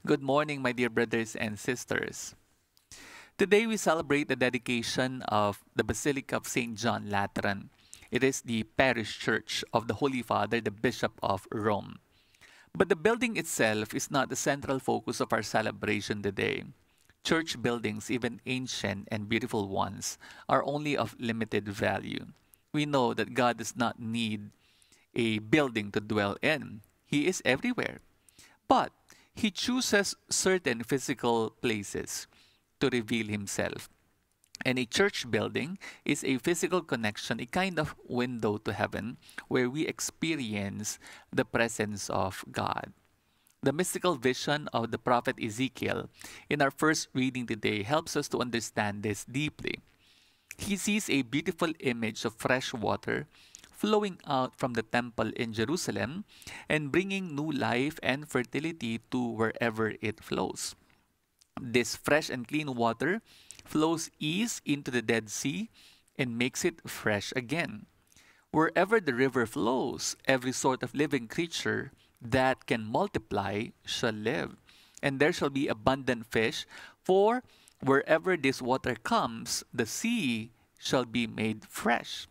Good morning, my dear brothers and sisters. Today we celebrate the dedication of the Basilica of St. John Lateran. It is the parish church of the Holy Father, the Bishop of Rome. But the building itself is not the central focus of our celebration today. Church buildings, even ancient and beautiful ones, are only of limited value. We know that God does not need a building to dwell in. He is everywhere. But he chooses certain physical places to reveal himself. And a church building is a physical connection, a kind of window to heaven where we experience the presence of God. The mystical vision of the prophet Ezekiel in our first reading today helps us to understand this deeply. He sees a beautiful image of fresh water flowing out from the temple in Jerusalem and bringing new life and fertility to wherever it flows. This fresh and clean water flows east into the Dead Sea and makes it fresh again. Wherever the river flows, every sort of living creature that can multiply shall live, and there shall be abundant fish, for wherever this water comes, the sea shall be made fresh.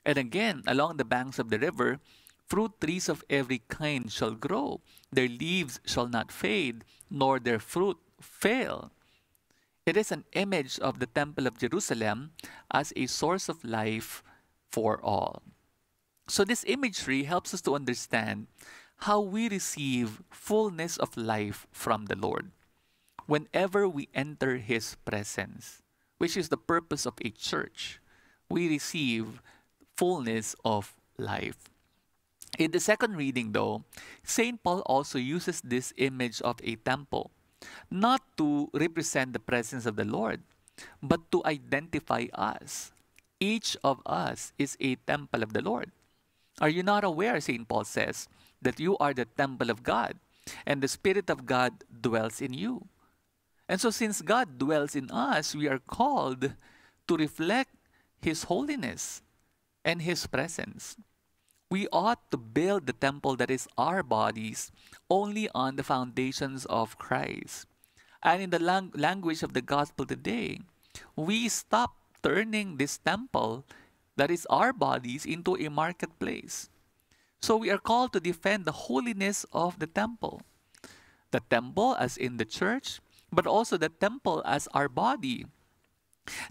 And again, along the banks of the river, fruit trees of every kind shall grow. Their leaves shall not fade, nor their fruit fail. It is an image of the Temple of Jerusalem as a source of life for all. So this imagery helps us to understand how we receive fullness of life from the Lord whenever we enter His presence, which is the purpose of a church. We receive fullness of life. In the second reading, though, St. Paul also uses this image of a temple, not to represent the presence of the Lord, but to identify us. Each of us is a temple of the Lord. Are you not aware, St. Paul says, that you are the temple of God, and the Spirit of God dwells in you? And so since God dwells in us, we are called to reflect His holiness and His presence. We ought to build the temple that is our bodies only on the foundations of Christ. And in the language of the gospel today, we stop turning this temple that is our bodies into a marketplace. So we are called to defend the holiness of the temple. The temple as in the church, but also the temple as our body.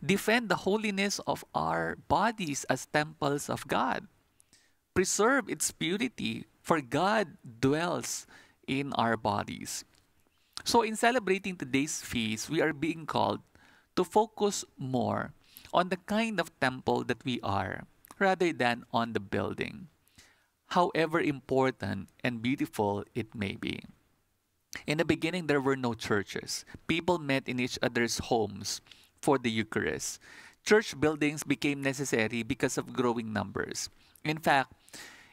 Defend the holiness of our bodies as temples of God. Preserve its purity, for God dwells in our bodies. So in celebrating today's feast, we are being called to focus more on the kind of temple that we are, rather than on the building, however important and beautiful it may be. In the beginning, there were no churches. People met in each other's homes for the Eucharist. Church buildings became necessary because of growing numbers. In fact,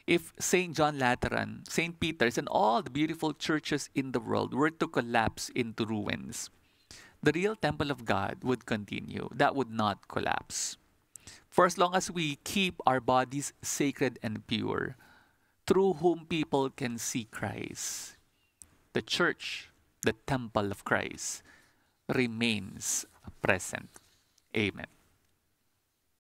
if St. John Lateran, St. Peter's, and all the beautiful churches in the world were to collapse into ruins, the real temple of God would continue. That would not collapse. For as long as we keep our bodies sacred and pure, through whom people can see Christ, the church, the temple of Christ, remains present. Amen.